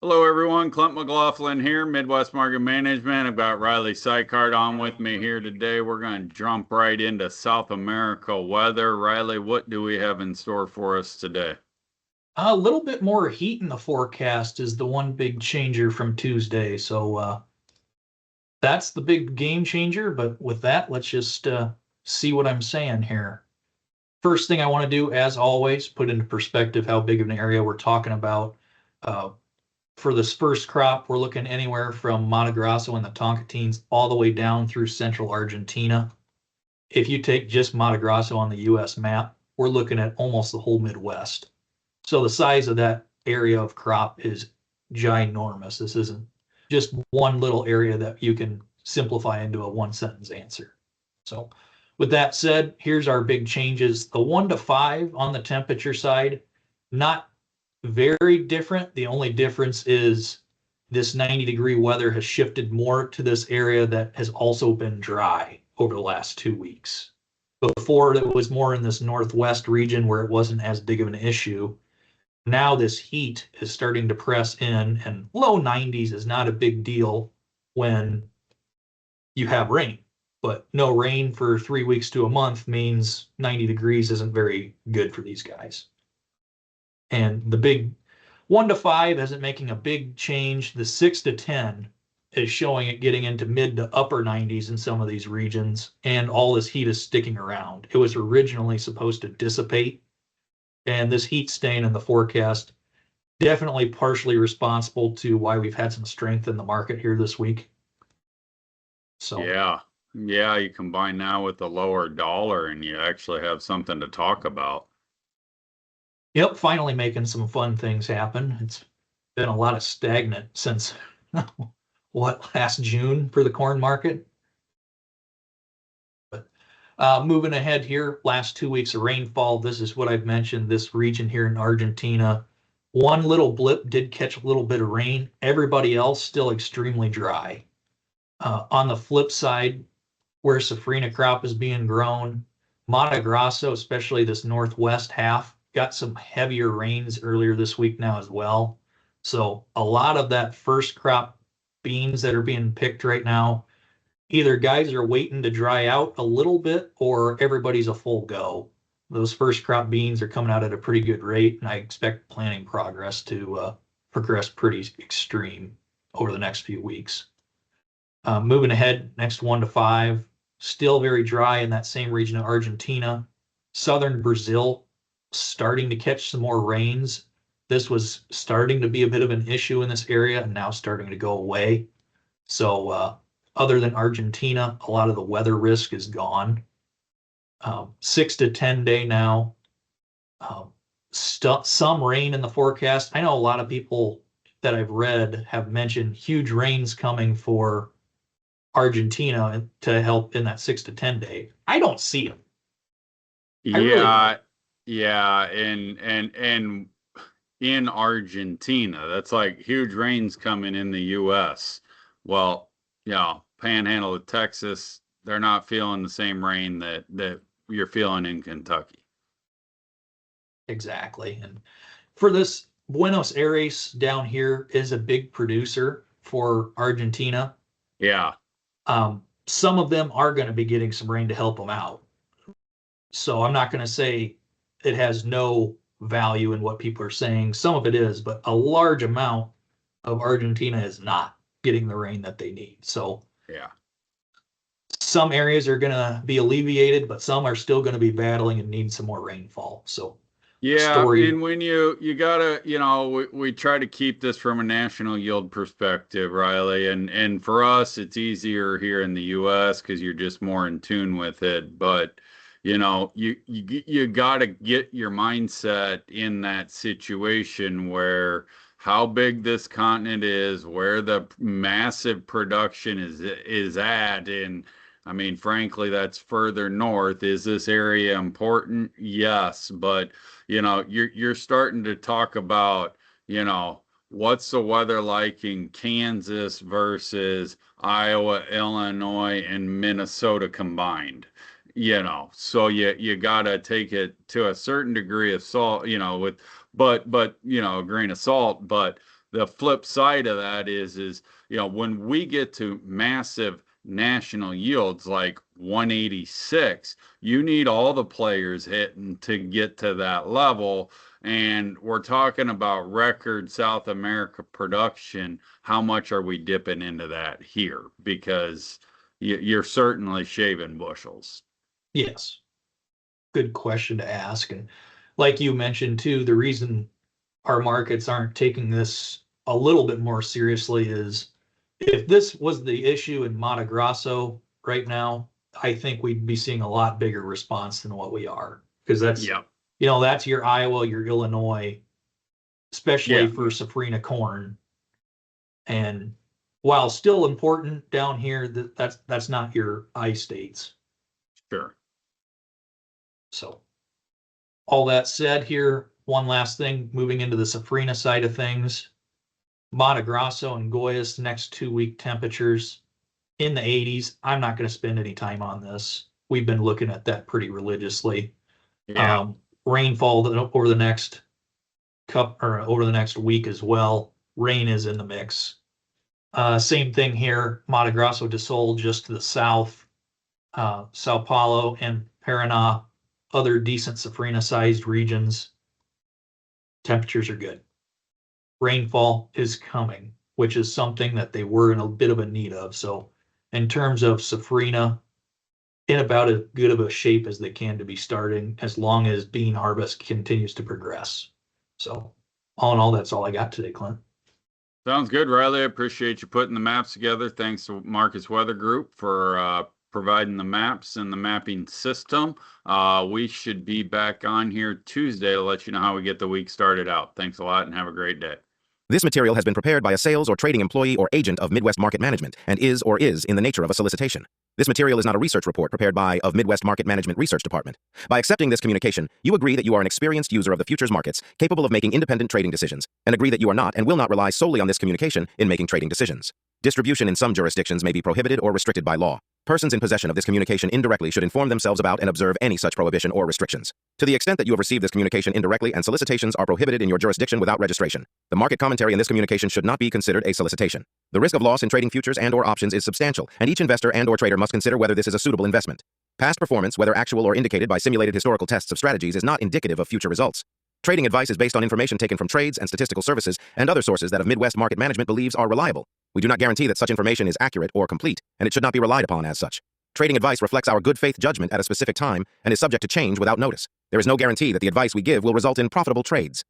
Hello, everyone. Clint McLaughlin here, Midwest Market Management. I've got Riley Sykart on with me here today. We're going to jump right into South America weather. Riley, what do we have in store for us today? A little bit more heat in the forecast is the one big changer from Tuesday. So that's the big game changer. But with that, let's just see what I'm saying here. First thing I want to do, as always, put into perspective how big of an area we're talking about. Uh, for this first crop, we're looking anywhere from Mato Grosso and the Tocantins all the way down through central Argentina. If you take just Mato Grosso on the U.S. map, we're looking at almost the whole Midwest. So the size of that area of crop is ginormous. This isn't just one little area that you can simplify into a one sentence answer. So with that said, here's our big changes. The 1 to 5 on the temperature side, not very different. The only difference is this 90-degree weather has shifted more to this area that has also been dry over the last 2 weeks. Before, it was more in this northwest region where it wasn't as big of an issue. Now this heat is starting to press in, and low 90s is not a big deal when you have rain. But no rain for 3 weeks to a month means 90 degrees isn't very good for these guys. And the big 1 to 5 isn't making a big change. The 6 to 10 is showing it getting into mid to upper 90s in some of these regions, and all this heat is sticking around. It was originally supposed to dissipate, and this heat stain in the forecast definitely partially responsible to why we've had some strength in the market here this week. So, Yeah. Yeah, you combine that with the lower dollar and you actually have something to talk about. yep, finally making some fun things happen. It's been a lot of stagnant since what, last June for the corn market. But moving ahead here, last 2 weeks of rainfall. This is what I've mentioned. This region here in Argentina, one little blip did catch a little bit of rain. Everybody else still extremely dry. On the flip side, where Safrinha crop is being grown, Mato Grosso, especially this northwest half, got some heavier rains earlier this week now as well. So a lot of that first crop beans that are being picked right now, either guys are waiting to dry out a little bit or everybody's a full go. Those first crop beans are coming out at a pretty good rate, and I expect planting progress to progress pretty extreme over the next few weeks. Moving ahead, next 1 to 5, still very dry in that same region of Argentina. Southern Brazil starting to catch some more rains. This was starting to be a bit of an issue in this area and now starting to go away. So, other than Argentina, a lot of the weather risk is gone. 6 to 10 day now. Um, some rain in the forecast. I know a lot of people that I've read have mentioned huge rains coming for Argentina to help in that 6 to 10 day. I don't see them. I really don't. Yeah, yeah, and in Argentina, that's like huge rains coming in the US. Well, yeah, Panhandle of Texas, they're not feeling the same rain that you're feeling in Kentucky. Exactly. And for this, Buenos Aires down here is a big producer for Argentina. Yeah. Some of them are going to be getting some rain to help them out. So I'm not going to say it has no value in what people are saying. Some of it is, but a large amount of Argentina is not getting the rain that they need. So Yeah. some areas are going to be alleviated, but some are still going to be battling and need some more rainfall. So the Yeah, story, and when you gotta, we try to keep this from a national yield perspective, Riley, and for us it's easier here in the US because you're just more in tune with it. But you gotta get your mindset in that situation where how big this continent is, where the massive production is at, and I mean, frankly, that's further north. Is this area important? Yes, but you're starting to talk about, what's the weather like in Kansas versus Iowa, Illinois, and Minnesota combined. So you gotta take it to a certain degree of salt, with but a grain of salt. But the flip side of that is when we get to massive national yields like 186, you need all the players hitting to get to that level. And we're talking about record South America production. How much are we dipping into that here? Because you're certainly shaving bushels. Yes, good question to ask. And like you mentioned too, the reason our markets aren't taking this a little bit more seriously is if this was the issue in Mato Grosso right now, I think we'd be seeing a lot bigger response than what we are. Because Yeah. that's your Iowa, your Illinois, especially Yeah, for safrinha corn. And while still important down here, that's not your I states. sure. So all that said here, one last thing, moving into the safrinha side of things. Mato Grosso and Goya's next 2 week temperatures in the 80s. I'm not going to spend any time on this. We've been looking at that pretty religiously. Yeah. Rainfall over the next over the next week as well. Rain is in the mix. Same thing here. Mato Grosso do Sul just to the south. Sao Paulo and Paraná, other decent safrinha sized regions. Temperatures are good. Rainfall is coming, which is something that they were in a bit of a need of. So in terms of safrinha, in about as good of a shape as they can to be starting, as long as bean harvest continues to progress. So all in all, that's all I got today, Clint. Sounds good, Riley. I appreciate you putting the maps together. Thanks to Marcus Weather Group for providing the maps and the mapping system. We should be back on here Tuesday to let you know how we get the week started out. Thanks a lot and have a great day. This material has been prepared by a sales or trading employee or agent of Midwest Market Management and is in the nature of a solicitation. This material is not a research report prepared by of Midwest Market Management Research Department. By accepting this communication, you agree that you are an experienced user of the futures markets, capable of making independent trading decisions, and agree that you are not and will not rely solely on this communication in making trading decisions. Distribution in some jurisdictions may be prohibited or restricted by law. Persons in possession of this communication indirectly should inform themselves about and observe any such prohibition or restrictions. To the extent that you have received this communication indirectly and solicitations are prohibited in your jurisdiction without registration, the market commentary in this communication should not be considered a solicitation. The risk of loss in trading futures and/or options is substantial, and each investor and/or trader must consider whether this is a suitable investment. Past performance, whether actual or indicated by simulated historical tests of strategies, is not indicative of future results. Trading advice is based on information taken from trades and statistical services and other sources that of Midwest Market Management believes are reliable. We do not guarantee that such information is accurate or complete, and it should not be relied upon as such. Trading advice reflects our good faith judgment at a specific time and is subject to change without notice. There is no guarantee that the advice we give will result in profitable trades.